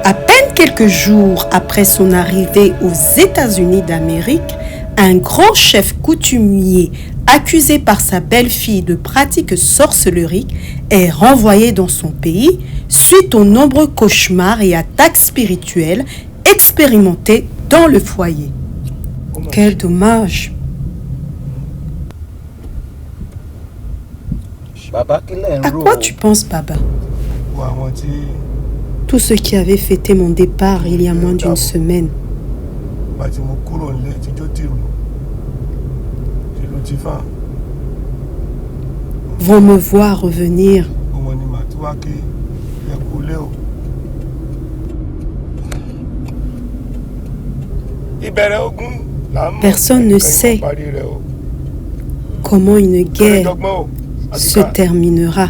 À peine quelques jours après son arrivée aux États-Unis d'Amérique, un grand chef coutumier accusé par sa belle-fille de pratiques sorcelleries est renvoyé dans son pays suite aux nombreux cauchemars et attaques spirituelles expérimentées dans le foyer. Quel dommage! À quoi tu penses, Baba? Tous ceux qui avaient fêté mon départ il y a moins d'une semaine. Vont me voir revenir. Personne ne sait comment une guerre se terminera.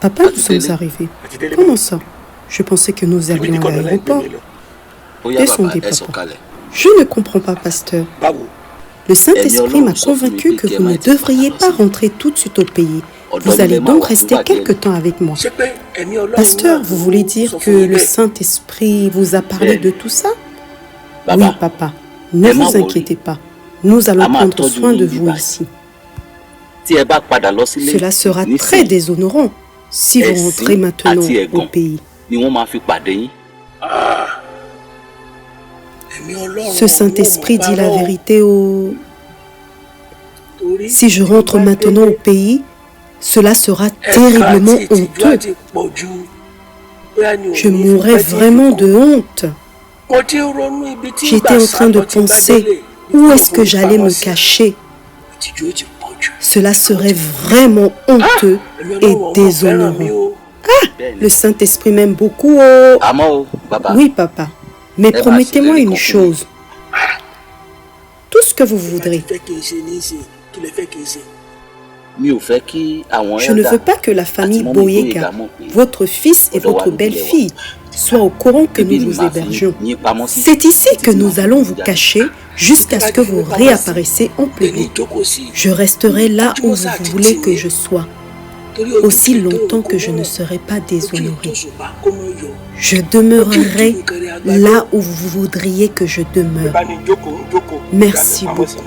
Papa, nous sommes arrivés. Comment ça? Je pensais que nous allions à l'aéroport. Descendez, papa. Je ne comprends pas, pasteur. Le Saint-Esprit m'a convaincu que vous ne devriez pas rentrer tout de suite au pays. Vous allez donc rester quelque temps avec moi. Pasteur, vous voulez dire que le Saint-Esprit vous a parlé de tout ça? Oui, papa. Ne vous inquiétez pas. Nous allons prendre soin de vous ici. Cela sera très déshonorant si vous rentrez maintenant au pays. Ce Saint-Esprit dit la vérité au... Si je rentre maintenant au pays, cela sera terriblement honteux. Je mourrais vraiment de honte. J'étais en train de penser où est-ce que j'allais me cacher. Cela serait vraiment honteux et déshonorant. Ah, le Saint-Esprit m'aime beaucoup. Oh. Oui, papa. Mais promettez-moi une chose. Tout ce que vous voudrez. Je ne veux pas que la famille Boyega, votre fils et votre belle-fille, soient au courant que nous vous hébergeons. C'est ici que nous allons vous cacher jusqu'à ce que vous réapparaissiez en public. Je resterai là où vous voulez que je sois, aussi longtemps que je ne serai pas déshonoré. Je demeurerai là où vous voudriez que je demeure. Merci beaucoup.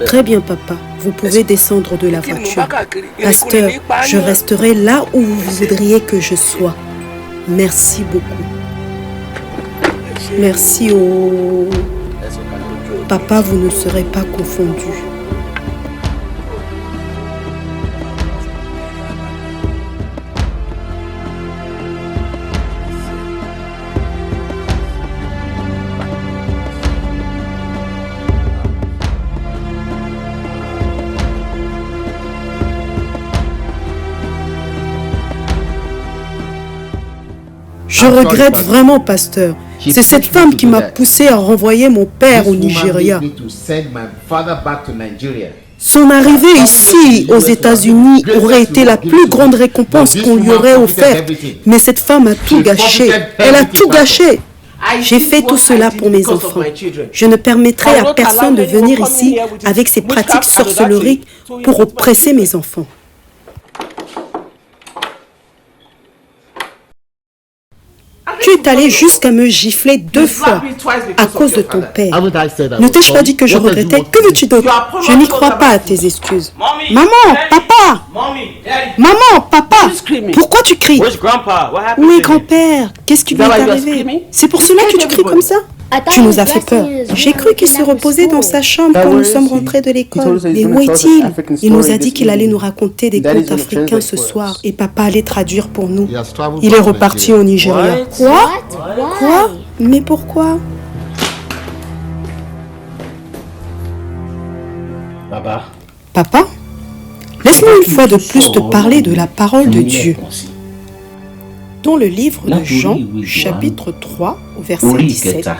Très bien, papa. Vous pouvez descendre de la voiture. Pasteur, je resterai là où vous voudriez que je sois. Merci beaucoup. Merci au... Papa, vous ne serez pas confondu. Je regrette vraiment, pasteur. C'est cette femme qui m'a poussé à renvoyer mon père au Nigeria. Son arrivée ici, aux États-Unis, aurait été la plus grande récompense qu'on lui aurait offerte. Mais cette femme a tout gâché. Elle a tout gâché. J'ai fait tout cela pour mes enfants. Je ne permettrai à personne de venir ici avec ses pratiques sorcelleries pour oppresser mes enfants. Tu es allé jusqu'à me gifler 2 fois à cause de ton père. Ne t'ai-je pas dit que je regrettais? Que veux-tu d'autre? Je n'y crois pas à tes excuses. Maman, papa! Maman, papa! Pourquoi tu cries? Oui, grand-père. Qu'est-ce qui lui est arrivé? C'est pour cela que tu cries comme ça? Tu nous as fait peur. J'ai cru qu'il se reposait dans sa chambre quand nous sommes rentrés de l'école. Mais où est-il? Il nous a dit qu'il allait nous raconter des contes africains ce soir et papa allait traduire pour nous. Il est reparti au Nigeria. Quoi? Quoi? Mais pourquoi? Papa? Laisse-moi une fois de plus te parler de la parole de Dieu. Dans le livre de Jean, chapitre 3, verset 17,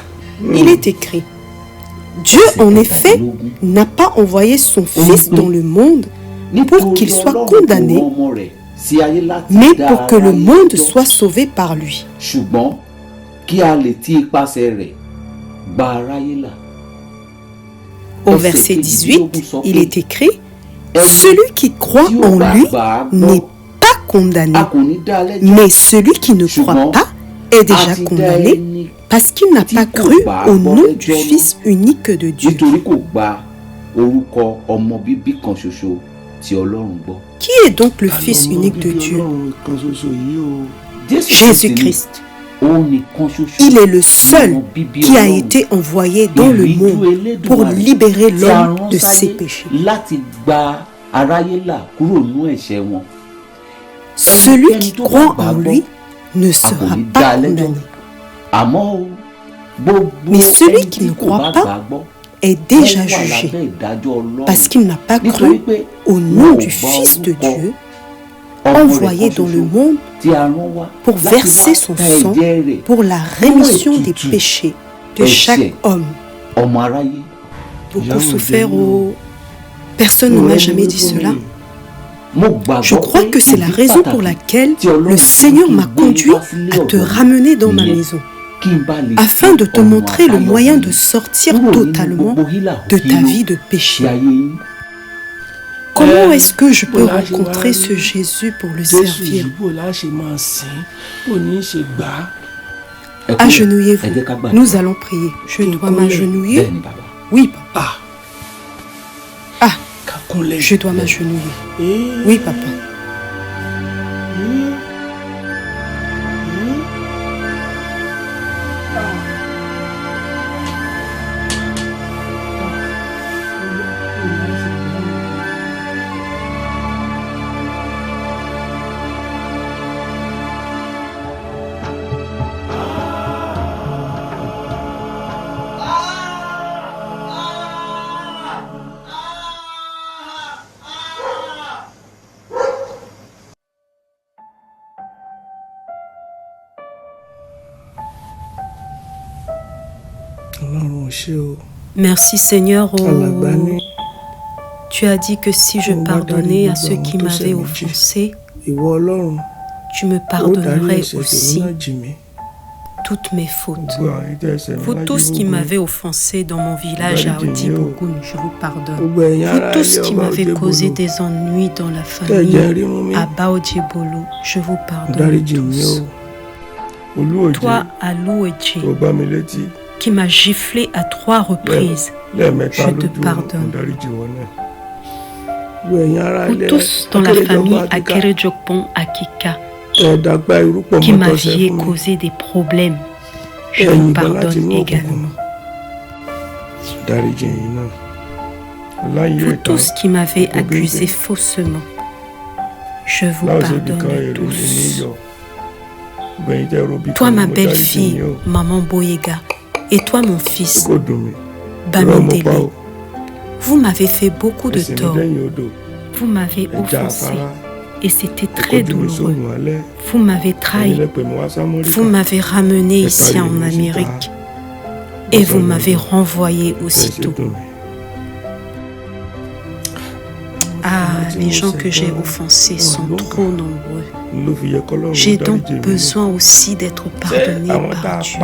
il est écrit: Dieu, en effet, n'a pas envoyé son Fils dans le monde pour qu'il soit condamné, mais pour que le monde soit sauvé par lui. Au verset 18, il est écrit: Celui qui croit en lui n'est pas condamné, mais celui qui ne croit pas est déjà condamné parce qu'il n'a pas cru au nom du Fils unique de Dieu. Qui est donc le Fils unique de Dieu? Jésus-Christ. Il est le seul qui a été envoyé dans le monde pour libérer l'homme de ses péchés. Celui qui croit en lui ne sera pas condamné. Mais celui qui ne croit pas est déjà jugé parce qu'il n'a pas cru au nom du Fils de Dieu envoyé dans le monde pour verser son sang pour la rémission des péchés de chaque homme. Beaucoup souffert Personne ne m'a jamais dit cela. Je crois que c'est la raison pour laquelle le Seigneur m'a conduit à te ramener dans ma maison, afin de te montrer le moyen de sortir totalement de ta vie de péché. Comment est-ce que je peux rencontrer ce Jésus pour le servir? Agenouillez-vous. Nous allons prier. Je dois m'agenouiller? Oui, papa. Ah, je dois m'agenouiller. Oui, papa. Merci Seigneur. Tu as dit que si je pardonnais à ceux qui m'avaient offensé, tu me pardonnerais aussi toutes mes fautes. Vous tous qui m'avez offensé dans mon village à Odibogun, je vous pardonne. Vous tous qui m'avez causé des ennuis dans la famille à Baodjebolo, je vous pardonne tous. Toi, Alouedji, qui m'a giflé à 3 reprises, je te pardonne. Vous tous dans la famille Akerejokpon Akika, qui m'aviez causé des problèmes, je vous pardonne également. Vous tous qui m'avez accusé faussement, je vous pardonne tous. Toi ma belle-fille, maman Boyega, et toi mon fils, Bamindele, vous m'avez fait beaucoup de tort. Vous m'avez offensé et c'était très douloureux. Vous m'avez trahi. Vous m'avez ramené ici en Amérique et vous m'avez renvoyé aussitôt. Ah, les gens que j'ai offensés sont trop nombreux. J'ai donc besoin aussi d'être pardonné par Dieu.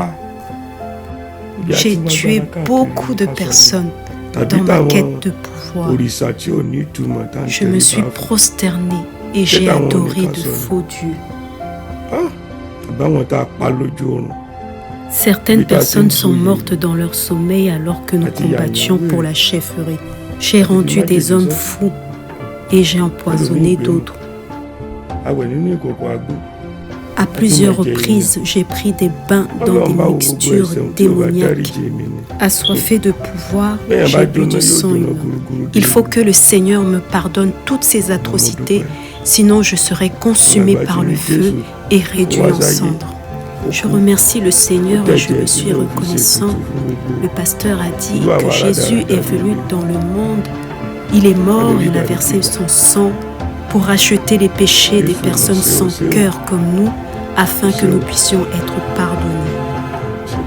J'ai tué beaucoup de personnes dans ma quête de pouvoir. Je me suis prosterné et j'ai adoré de faux dieux. Certaines personnes sont mortes dans leur sommeil alors que nous combattions pour la chefferie. J'ai rendu des hommes fous et j'ai empoisonné d'autres. À plusieurs reprises, j'ai pris des bains dans des mixtures démoniaques. Assoiffé de pouvoir, j'ai bu du sang humain. Il faut que le Seigneur me pardonne toutes ces atrocités, sinon je serai consumé par le feu et réduit en cendres. Je remercie le Seigneur et je le suis reconnaissant. Le pasteur a dit que Jésus est venu dans le monde Il est mort, il a versé son sang pour racheter les péchés des personnes sans cœur comme nous, afin que nous puissions être pardonnés.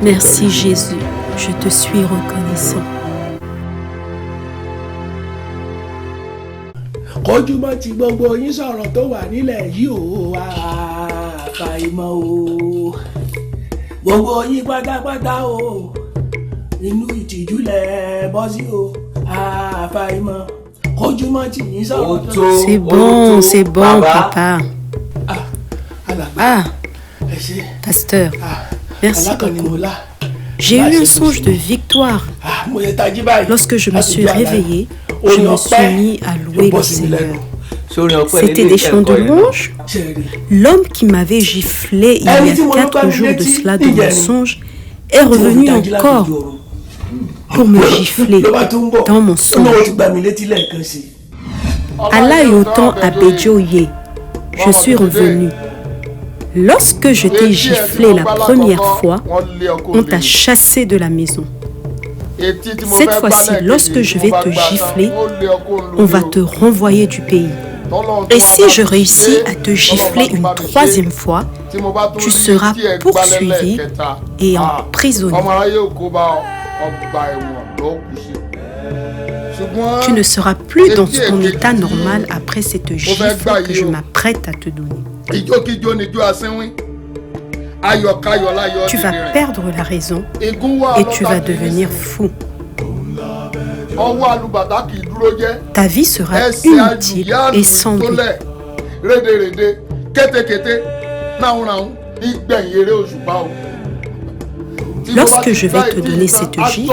Merci Jésus, je te suis reconnaissant. Kójúmọ́ ti gbogbo yín sọ̀rọ̀ tó wà nílẹ̀ yìí o, àfàìmọ̀ o. Gbogbo yín pátápátá o, inú ìtìjú lẹ̀ bọ́ sí o, àfàìmọ̀. Kójúmọ́ ti yín sọ̀rọ̀ tó. C'est bon, papa. Pasteur, merci beaucoup. J'ai eu un songe de victoire. Lorsque je me suis réveillé, je me suis mis à louer le Seigneur. C'était des chants de louange. L'homme qui m'avait giflé il y a 4 jours de cela dans mon songe est revenu encore pour me gifler dans mon songe. Allah est autant à Bédioye. Je suis revenu. Lorsque je t'ai giflé la première fois, on t'a chassé de la maison. Cette fois-ci, lorsque je vais te gifler, on va te renvoyer du pays. Et si je réussis à te gifler une 3e fois, tu seras poursuivi et emprisonné. Tu ne seras plus dans ton état normal après cette gifle que je m'apprête à te donner. Tu vas perdre la raison et tu vas devenir fou. Ta vie sera inutile et sans but. Lorsque je vais te donner cette gifle,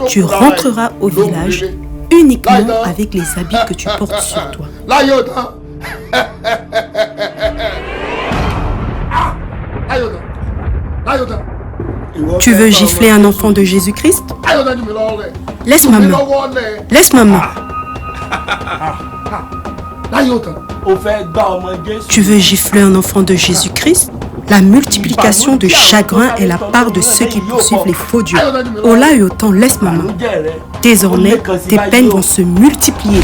tu rentreras au village uniquement avec les habits que tu portes sur toi. Tu veux gifler un enfant de Jésus-Christ? Laisse ma main. Laisse ma main. Tu veux gifler un enfant de Jésus-Christ? La multiplication de chagrin est la part de ceux qui poursuivent les faux dieux. Ola et autant, laisse ma main. Désormais, tes peines vont se multiplier.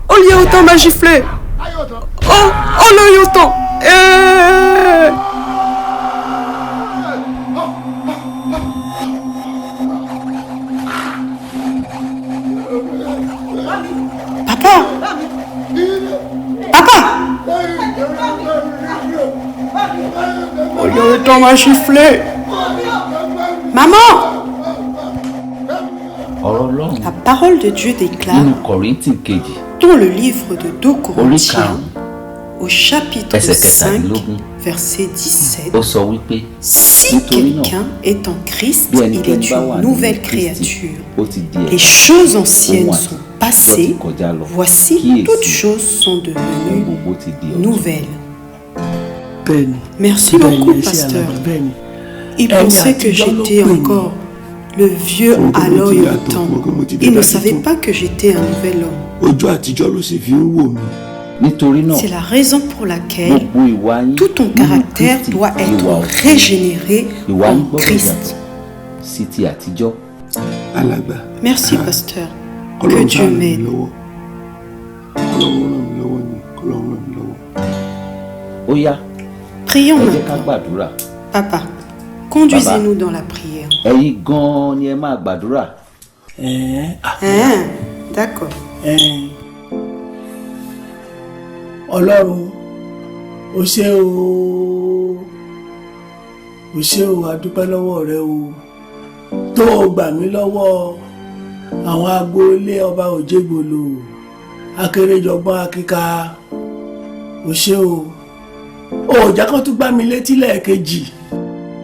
Olia autant m'a giflé. Oh, Olia autant. Papa! Papa! Olia autant m'a giflé. Maman! La parole de Dieu déclare dans le livre de 2 Corinthiens, au chapitre 5, verset 17, si quelqu'un est en Christ, il est une nouvelle créature. Les choses anciennes sont passées, voici toutes choses sont devenues nouvelles. Merci beaucoup, pasteur. Il pensait que j'étais encore le vieux à l'œil autant. Il ne savait pas que j'étais un nouvel homme. C'est la raison pour laquelle tout ton caractère doit être régénéré en Christ. Merci, pasteur. Que Dieu m'aide. Prions maintenant. Papa, conduisez-nous dans la prière. D'accord. Ọlọ́run, o ṣé o, a dúpẹ́ lọ́wọ́ rẹ o, tó o gbà mí lọ́wọ́ àwọn agboolé ọba Òjégbòlò, akérèjọgbọ́n akíka, o ṣé o, òòjà kan tún gbá mi létí lẹ́ẹ̀kejì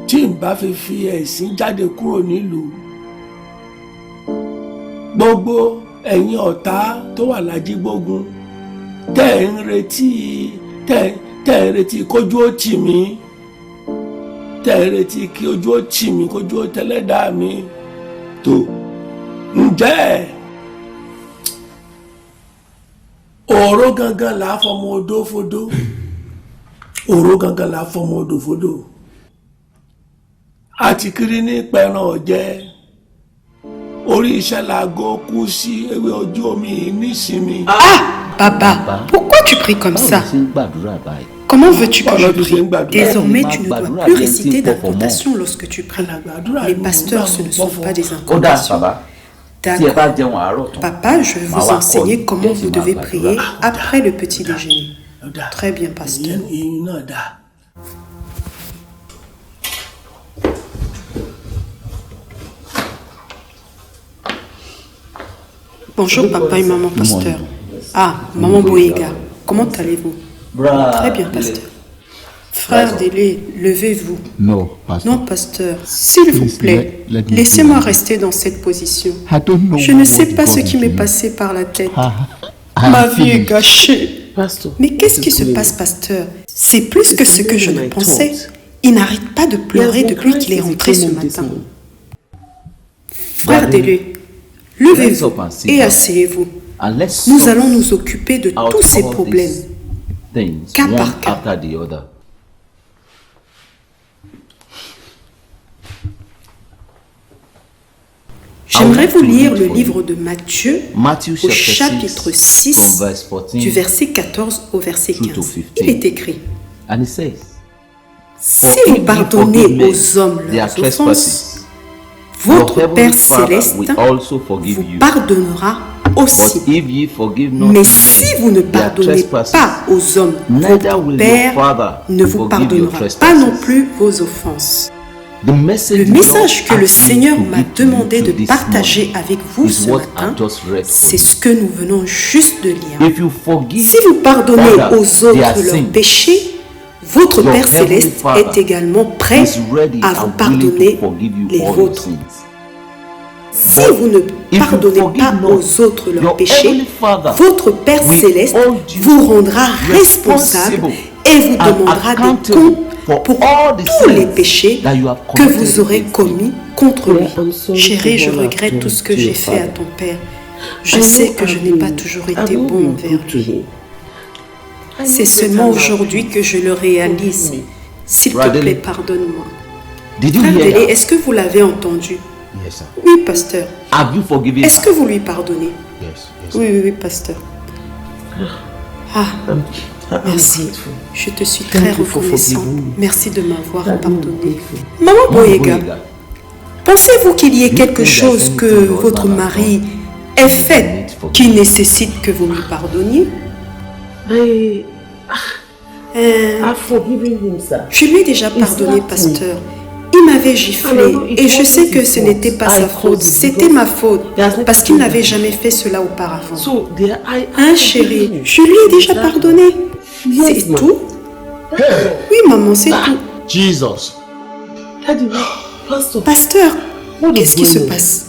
tí n bá fi ẹ̀sìn jáde kúrò nílùú. Gbogbo ẹ̀yin ọ̀tá tó wà lájígbógun tẹ́ ń retí kójú ó tì mí, tẹ́ ń retí kí ojú ó tì mí, kójú ó tẹ́lẹ̀dá mi tó. Ǹjẹ́ òró gangan là á fọmọ odó fodó, òró gangan là á fọmọ odó fodó, àti kiri ní pẹran ọ̀jẹ́, Ah, Baba, pourquoi tu pries comme ça? Comment veux-tu que je prie? Désormais, tu ne dois plus réciter d'incantations lorsque tu pries. Les pasteurs, ce ne sont pas des incantations. D'accord. Papa, je vais vous enseigner comment vous devez prier après le petit déjeuner. Très bien, pasteur. Bonjour, papa et maman, pasteur. Ah, maman Boyega, comment allez-vous? Très bien, pasteur. Frère Délé, levez-vous. Non, pasteur. Non, pasteur, s'il vous plaît, laissez-moi rester dans cette position. Je ne sais pas ce qui m'est passé par la tête. Ma vie est gâchée. Mais qu'est-ce qui se passe, pasteur? C'est plus que ce que je ne pensais. Il n'arrête pas de pleurer depuis qu'il est rentré ce matin. Frère Délé, levez-vous et asseyez-vous. Nous allons nous occuper de tous ces problèmes, cas par cas. J'aimerais vous lire le livre de Matthieu au chapitre 6, du verset 14 au verset 15. Il est écrit: si vous pardonnez aux hommes leurs offenses, votre Père Céleste vous pardonnera aussi. Mais si vous ne pardonnez pas aux hommes, votre Père ne vous pardonnera pas non plus vos offenses. Le message que le Seigneur m'a demandé de partager avec vous ce matin, c'est ce que nous venons juste de lire. Si vous pardonnez aux autres leurs péchés, votre Père Céleste est également prêt à vous pardonner les vôtres. Si vous ne pardonnez pas aux autres leurs péchés, votre Père Céleste vous rendra responsable et vous demandera des comptes pour tous les péchés que vous aurez commis contre lui. Chérie, je regrette tout ce que j'ai fait à ton père. Je sais que je n'ai pas toujours été bon envers lui. C'est seulement aujourd'hui que je le réalise. S'il te plaît, pardonne-moi. Frère Délé, est-ce que vous l'avez entendu? Oui, pasteur. Est-ce que vous lui pardonnez? Oui, pasteur. Ah, merci. Je te suis très reconnaissant. Merci de m'avoir pardonné. Maman Boyega, pensez-vous qu'il y ait quelque chose que votre mari ait fait qui nécessite que vous lui pardonniez? Je lui ai déjà pardonné, pasteur. Il m'avait giflé et je sais que ce n'était pas sa faute, c'était ma faute parce qu'il n'avait jamais fait cela auparavant. Hein, chérie, je lui ai déjà pardonné. C'est tout? Oui, maman, c'est tout. Jesus. Pasteur, qu'est-ce qui se passe?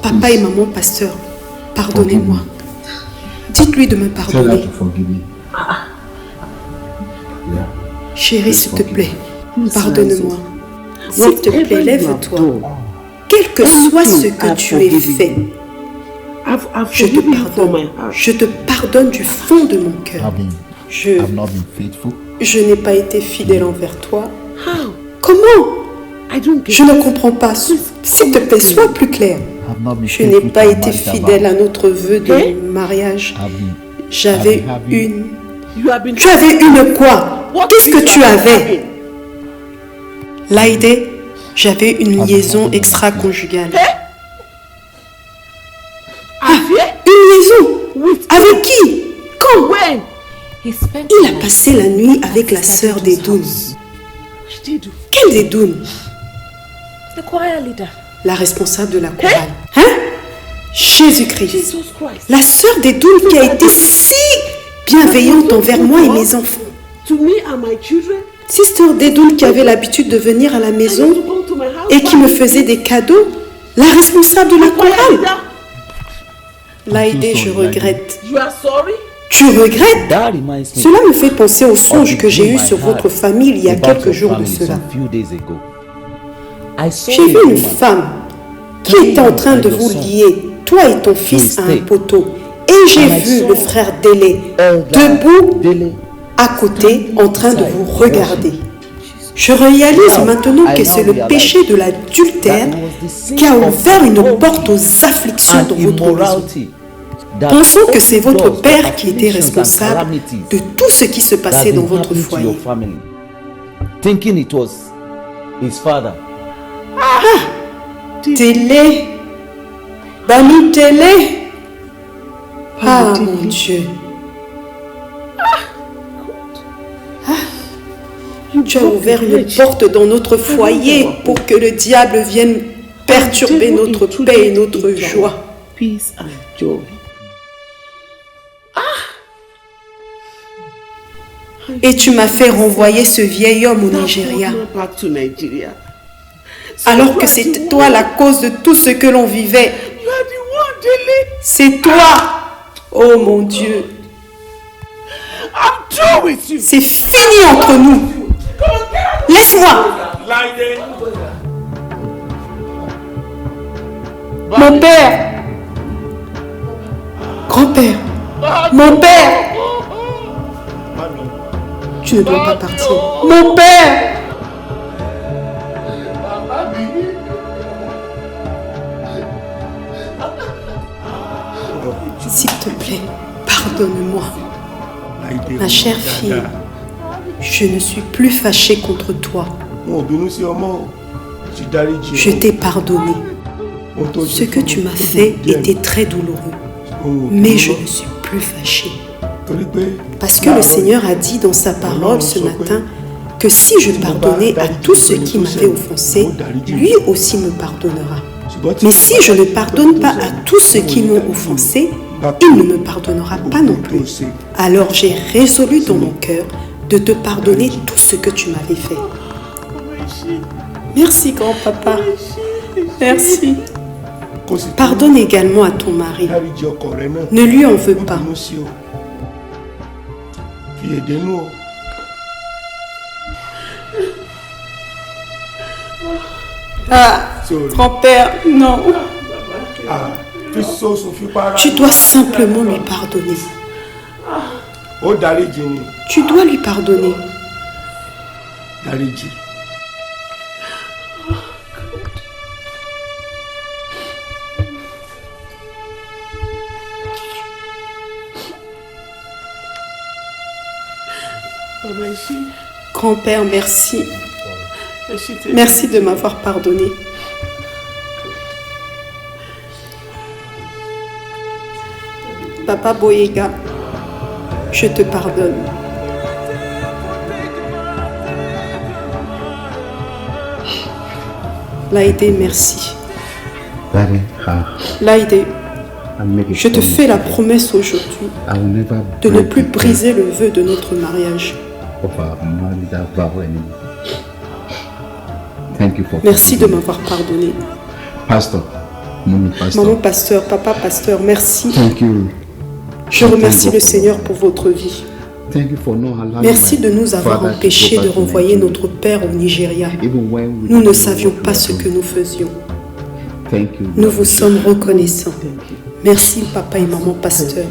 Papa et maman, pasteur, pardonnez-moi. Dites-lui de me pardonner. Chérie, s'il te plaît, pardonne-moi. S'il te plaît, lève-toi. Quel que soit ce que tu aies fait, je te pardonne. Je te pardonne du fond de mon cœur. Je n'ai pas été fidèle envers toi. Comment? Je ne comprends pas. S'il te plaît, sois plus clair. Je n'ai pas été fidèle à notre vœu de mariage. J'avais une... Tu avais une quoi? Qu'est-ce que tu avais? Laïdé, j'avais une liaison extra-conjugale. Ah, une liaison? Avec qui? Quand? Il a passé la nuit avec la sœur d'Edoun. Quelle d'Edoun? La responsable de la chorale. Hein? Jésus-Christ. La sœur d'Edoun qui a été si bienveillante envers moi et mes enfants. Sister d'Edoun qui avait l'habitude de venir à la maison et qui me faisait des cadeaux. La responsable de la chorale. Laïdé, je regrette. Tu regrettes? Cela me fait penser au songe que j'ai eu sur votre famille il y a quelques jours de cela. J'ai vu une femme qui était en train de vous lier, toi et ton fils, à un poteau. Et j'ai vu le frère Délé debout à côté en train de vous regarder. Je réalise maintenant que c'est le péché de l'adultère qui a ouvert une porte aux afflictions dans votre maison. Pensons que c'est votre père qui était responsable de tout ce qui se passait dans votre foyer. Télé, Bami télé. Ah mon Dieu. Tu as ouvert une porte dans notre foyer pour que le diable vienne perturber notre paix et notre joie. Et tu m'as fait renvoyer ce vieil homme au Nigeria. Alors que c'est toi la cause de tout ce que l'on vivait. C'est toi. Oh mon Dieu. C'est fini entre nous. Laisse-moi. Mon père. Grand-père. Mon père. Tu ne dois pas partir. Mon père. S'il te plaît, pardonne-moi. Ma chère fille, je ne suis plus fâchée contre toi. Je t'ai pardonné. Ce que tu m'as fait était très douloureux. Mais je ne suis plus fâchée. Parce que le Seigneur a dit dans sa parole ce matin que si je pardonnais à tous ceux qui m'avaient offensé, lui aussi me pardonnera. Mais si je ne pardonne pas à tous ceux qui m'ont offensé, il ne me pardonnera pas non plus. Alors j'ai résolu dans mon cœur de te pardonner tout ce que tu m'avais fait. Merci grand-papa. Merci. Pardonne également à ton mari. Ne lui en veux pas. Ah, grand-père, non. Tu dois simplement lui pardonner. Tu dois lui pardonner. Grand-père, merci. Merci de m'avoir pardonné. Papa Boyega, je te pardonne. Laïdé, merci. Laïdé, je te fais la promesse aujourd'hui de ne plus briser le vœu de notre mariage. Merci de m'avoir pardonné. Maman pasteur, papa pasteur, merci. Je remercie le Seigneur pour votre vie. Merci de nous avoir empêchés de renvoyer notre père au Nigeria. Nous ne savions pas ce que nous faisions. Nous vous sommes reconnaissants. Merci papa et maman pasteur.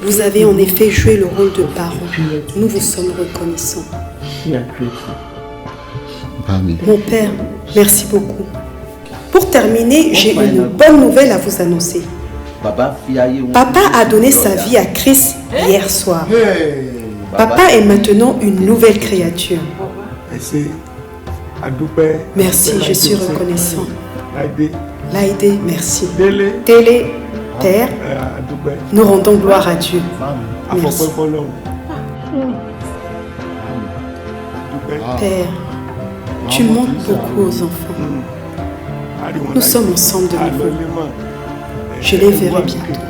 Vous avez en effet joué le rôle de parents. Nous vous sommes reconnaissants. Mon père, merci beaucoup. Pour terminer, j'ai une bonne nouvelle à vous annoncer. Papa a donné sa vie à Christ hier soir. Papa est maintenant une nouvelle créature. Merci, je suis reconnaissant. Laïdé, merci. Télé, Père, nous rendons gloire à Dieu. Merci. Père, tu manques beaucoup aux enfants. Nous sommes ensemble de nouveau. Je les verrai bientôt.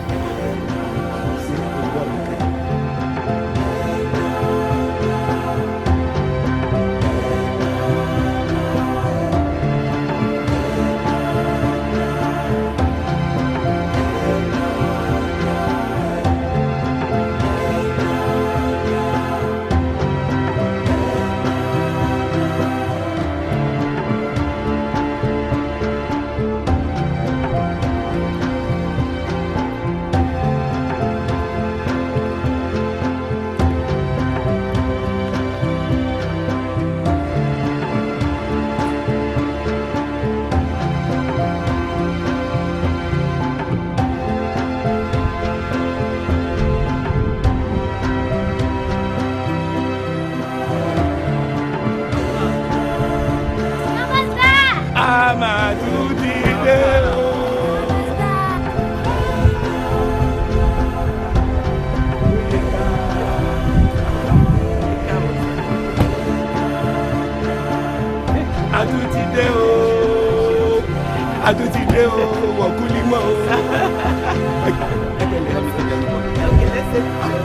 Allez.